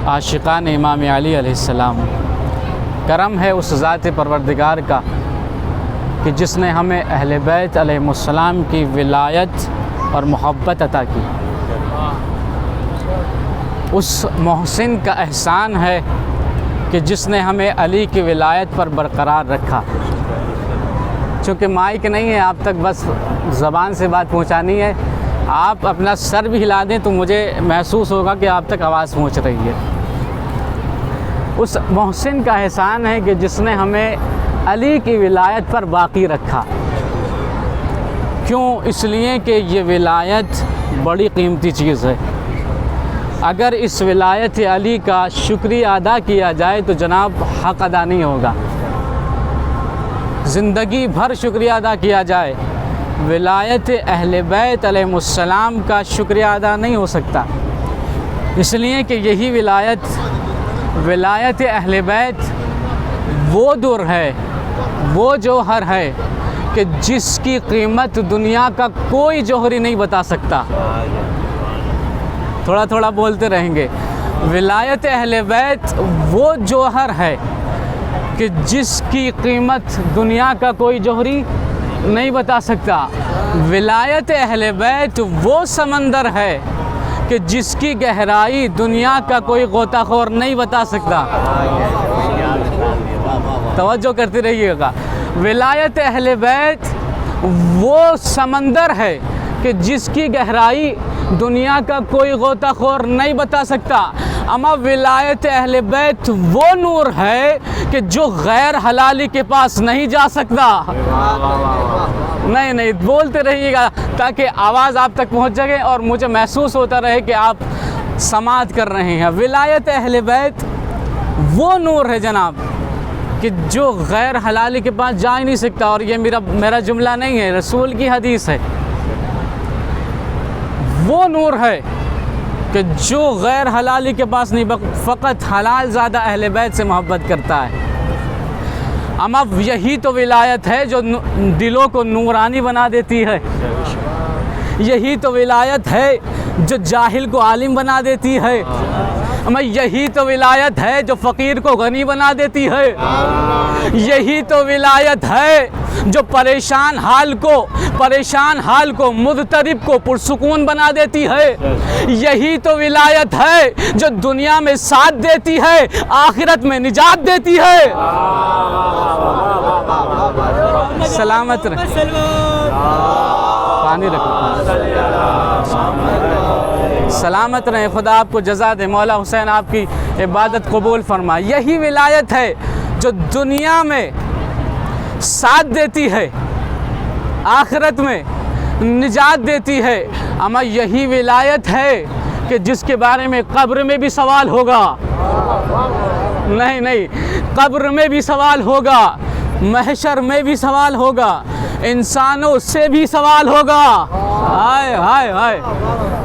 आशिकान इमाम अली अलैहिस्सलाम। करम है उस ज़ात परवरदिगार का कि जिसने हमें अहले बैत अलैहिमुस्सलाम की विलायत और मोहब्बत अता की। उस मोहसिन का एहसान है कि जिसने हमें अली की विलायत पर बरकरार रखा। चूँकि माइक नहीं है आप तक, बस ज़बान से बात पहुंचानी है। आप अपना सर भी हिला दें तो मुझे महसूस होगा कि आप तक आवाज़ पहुंच रही है। उस मोहसिन का एहसान है कि जिसने हमें अली की विलायत पर बाकी रखा। क्यों? इसलिए कि ये विलायत बड़ी कीमती चीज़ है। अगर इस विलायत अली का शुक्रिया अदा किया जाए तो जनाब हक़ अदा नहीं होगा। ज़िंदगी भर शुक्रिया अदा किया जाए, विलायत अहले बैत अलैहिमुस्सलाम का शुक्रिया अदा नहीं हो सकता। इसलिए कि यही विलायत अहले बैत वो दुर है, वो जौहर है कि जिसकी कीमत दुनिया का कोई जौहरी नहीं बता सकता। थोड़ा थोड़ा बोलते रहेंगे। विलायत अहले बैत वो जौहर है कि जिसकी कीमत दुनिया का कोई जौहरी नहीं बता सकता। विलायत अहले बैत वो समंदर है कि जिसकी गहराई दुनिया का कोई गोताखोर नहीं बता सकता। तवज्जो करते रहिएगा। विलायत अहले बैत वो समंदर है कि जिसकी गहराई दुनिया का कोई गोताखोर नहीं बता सकता। अमा विलायत अहले बैत वो नूर है कि जो गैर हलाली के पास नहीं जा सकता। नहीं बोलते रहिएगा ताकि आवाज़ आप तक पहुंच सके और मुझे महसूस होता रहे कि आप समाअत कर रहे हैं। विलायत अहले बैत वो नूर है जनाब कि जो गैर हलाली के पास जा ही नहीं सकता। और ये मेरा जुमला नहीं है, रसूल की हदीस है। वो नूर है कि जो गैर हलाली के पास नहीं, फ़कत हलाल ज़्यादा अहले बैत से मोहब्बत करता है। अमा यही तो विलायत है जो दिलों को नूरानी बना देती है। यही तो विलायत है जो जाहिल को आलिम बना देती है। अमा यही तो विलायत है जो फ़कीर को गनी बना देती है। यही तो विलायत है जो परेशान हाल को मुज़तरिब को पुरसुकून बना देती है। यही तो विलायत है जो दुनिया में साथ देती है, आखिरत में निजात देती है। सलामत रहे, पानी रखो, सलामत रहें, खुदा आपको जज़ा दे, मौला हुसैन आपकी इबादत कबूल फरमाए। यही विलायत है जो दुनिया में साथ देती है, आखिरत में निजात देती है। अमा यही विलायत है कि जिसके बारे में कब्र में भी सवाल होगा। नहीं, कब्र में भी सवाल होगा, महशर में भी सवाल होगा, इंसानों से भी सवाल होगा। हाय हाय हाय,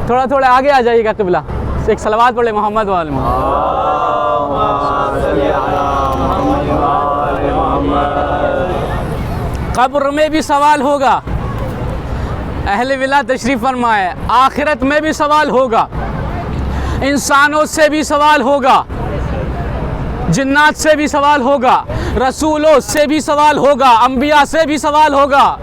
थोड़ा आगे आ जाइएगा किबला, एक सलवात पढ़े मोहम्मद वाले में। कब्र में भी सवाल होगा, अहले विला तशरीफ़ फरमाए, आखिरत में भी सवाल होगा, इंसानों से भी सवाल होगा, जिन्नात से भी सवाल होगा, रसूलों से भी सवाल होगा, अंबिया से भी सवाल होगा।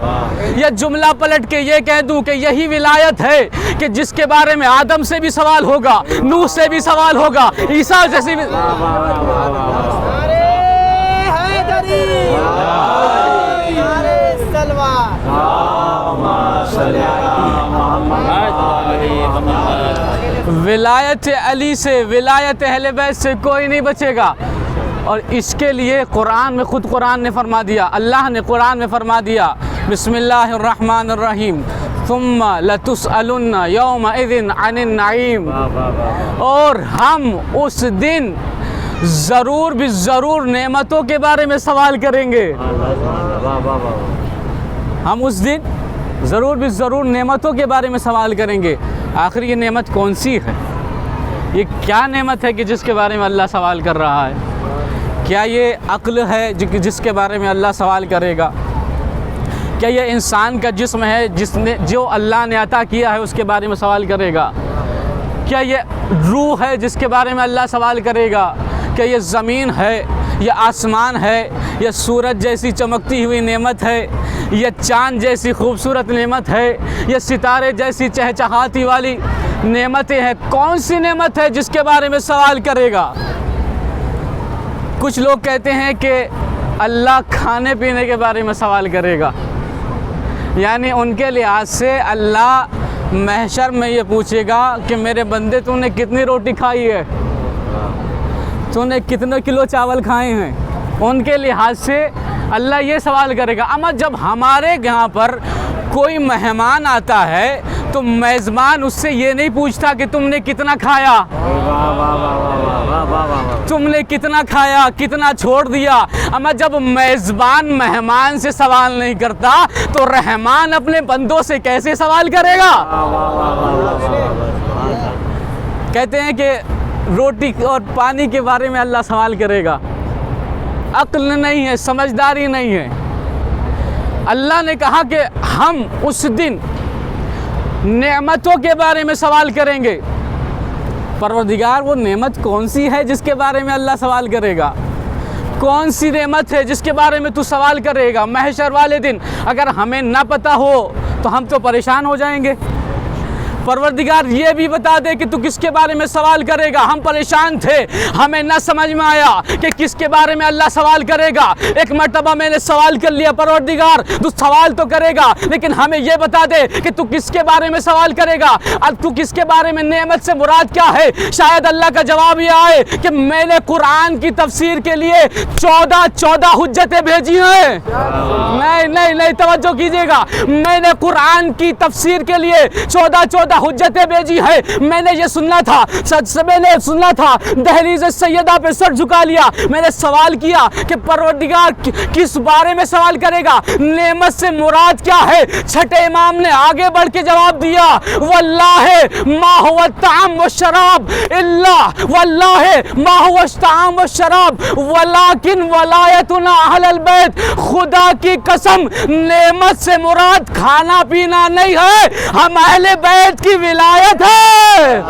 यह जुमला पलट के ये कह दूं कि यही विलायत है कि जिसके बारे में आदम से भी सवाल होगा, नूह से भी सवाल होगा, ईसा जैसी भी। विलायत अली से, विलायत अहले बैत से कोई नहीं बचेगा। और इसके लिए कुरान में, खुद कुरान ने फरमा दिया, अल्लाह ने कुरान में फरमा दिया, बिस्मिल्लाहिर्रहमानिर्रहीम, सुम्मा लतुसअलुन्ना यौमइज़िन अनिन नईम। और हम उस दिन ज़रूर भी ज़रूर नेमतों के बारे में सवाल करेंगे। हम उस दिन ज़रूर भी ज़रूर नेमतों के बारे में सवाल करेंगे। आखिर ये नेमत कौन सी है? ये क्या नेमत है कि जिसके बारे में अल्लाह सवाल कर रहा है? क्या ये अक्ल है जिसके बारे में अल्लाह सवाल करेगा? क्या ये इंसान का जिस्म है जो अल्लाह ने अता किया है उसके बारे में सवाल करेगा? क्या ये रूह है जिसके बारे में अल्लाह सवाल करेगा? क्या ये ज़मीन है, या आसमान है, या सूरज जैसी चमकती हुई नेमत है, या चाँद जैसी खूबसूरत नेमत है, या सितारे जैसी चहचहाती वाली नेमतें हैं? कौन सी नेमत है जिसके बारे में सवाल करेगा? कुछ लोग कहते हैं कि अल्लाह खाने पीने के बारे में सवाल करेगा, यानी उनके लिहाज से अल्लाह महशर में ये पूछेगा कि मेरे बंदे तूने कितनी रोटी खाई है, तूने कितने किलो चावल खाए हैं। उनके लिहाज से अल्लाह ये सवाल करेगा। अमा जब हमारे यहाँ पर कोई मेहमान आता है तो मेज़बान उससे ये नहीं पूछता कि तुमने कितना खाया, तुमने कितना खाया, कितना छोड़ दिया। अमा जब मेज़बान मेहमान से सवाल नहीं करता तो रहमान अपने बंदों से कैसे सवाल करेगा? कहते हैं कि रोटी और पानी के बारे में अल्लाह सवाल करेगा। अक्ल नहीं है, समझदारी नहीं है। अल्लाह ने कहा कि हम उस दिन नेमतों के बारे में सवाल करेंगे। परवरदिगार वो नेमत कौन सी है जिसके बारे में अल्लाह सवाल करेगा? कौन सी नेमत है जिसके बारे में तू सवाल करेगा? महशर वाले दिन अगर हमें ना पता हो तो हम तो परेशान हो जाएंगे। परवरदिगार ये भी बता दे कि तू किसके बारे में सवाल करेगा। हम परेशान थे, हमें ना समझ में आया कि किसके बारे में अल्लाह सवाल करेगा। एक मर्तबा मैंने सवाल कर लिया, परवरदिगार तू सवाल तो करेगा लेकिन हमें ये बता दे कि तू किसके बारे में सवाल करेगा। अब तू किसके बारे में, नेमत से मुराद क्या है? शायद अल्लाह का जवाब ये आए कि मैंने कुरान की तफसीर के लिए 14 हुज्जतें भेजी हैं। नहीं, तवज्जो कीजिएगा। मैंने कुरान की तफसीर के लिए 14 हुज्जतें भेजी है। मैंने ये सुनना था, मैंने सुनना था, दहलीज़ सैयदा पे सर झुका लिया। मैंने सवाल किया कि परवरदिगार किस बारे में सवाल करेगा, नेमत से मुराद क्या है? छठे इमाम ने आगे बढ़ के जवाब दिया, वल्लाहि मा हुवा ताम व शराब इल्ला, वल्लाहि मा हुवा ताम व शराब वलाकिन वलायतुना अहलल बैत। खुदा की कसम, नेमत से मुराद खाना पीना नहीं है, हम अहले बैत की विलायत है।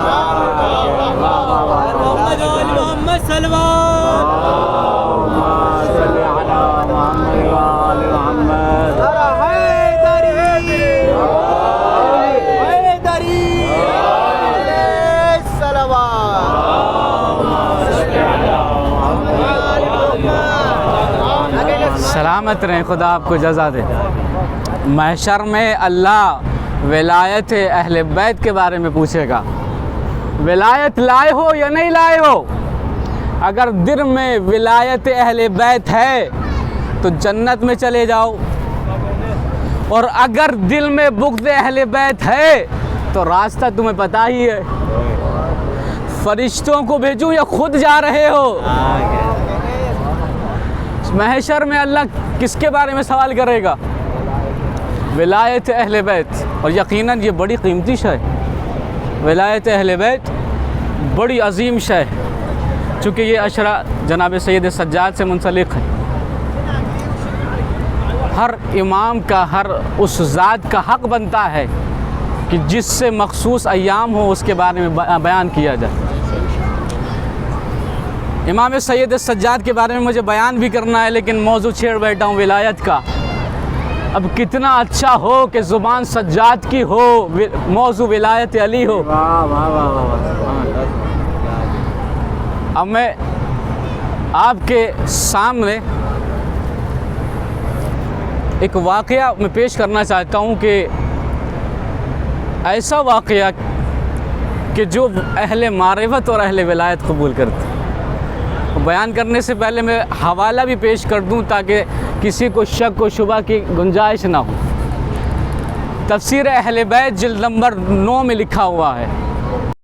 सलामत रहें, खुदा आपको जज़ा दे। महशर में अल्लाह विलायत अहले बैत के बारे में पूछेगा। विलायत लाए हो या नहीं लाए हो? अगर दिल में विलायत अहले बैत है तो जन्नत में चले जाओ, और अगर दिल में बुग़्ज़ अहले बैत है तो रास्ता तुम्हें पता ही है। फरिश्तों को भेजूं या खुद जा रहे हो? महशर में अल्लाह किसके बारे में सवाल करेगा? विलायत अहले बैत। और यकीनन ये बड़ी कीमती शय है। विलायत अहले बैत बड़ी अजीम शय है, चूँकि ये अशरा जनाब सैयद सज्जाद से मुंसलिक है। हर इमाम का, हर उस ज़ात का हक़ बनता है कि जिससे मखसूस अय्याम हो उसके बारे में बयान किया जाए। इमाम सैयद सज्जाद के बारे में मुझे बयान भी करना है, लेकिन मौजू छेड़ बैठा हूँ विलायत का। अब कितना अच्छा हो कि ज़ुबान सज्जाद की हो, मौजू विलायत अली हो। अब मैं आपके सामने एक वाक़या मैं पेश करना चाहता हूँ कि ऐसा वाक़या कि जो अहले मारिफत और अहले विलायत कबूल करते। बयान करने से पहले मैं हवाला भी पेश कर दूं ताकि किसी को शक व शुबा की गुंजाइश ना हो। तफसीर अहले बैत जिल्द नंबर 9 में लिखा हुआ है।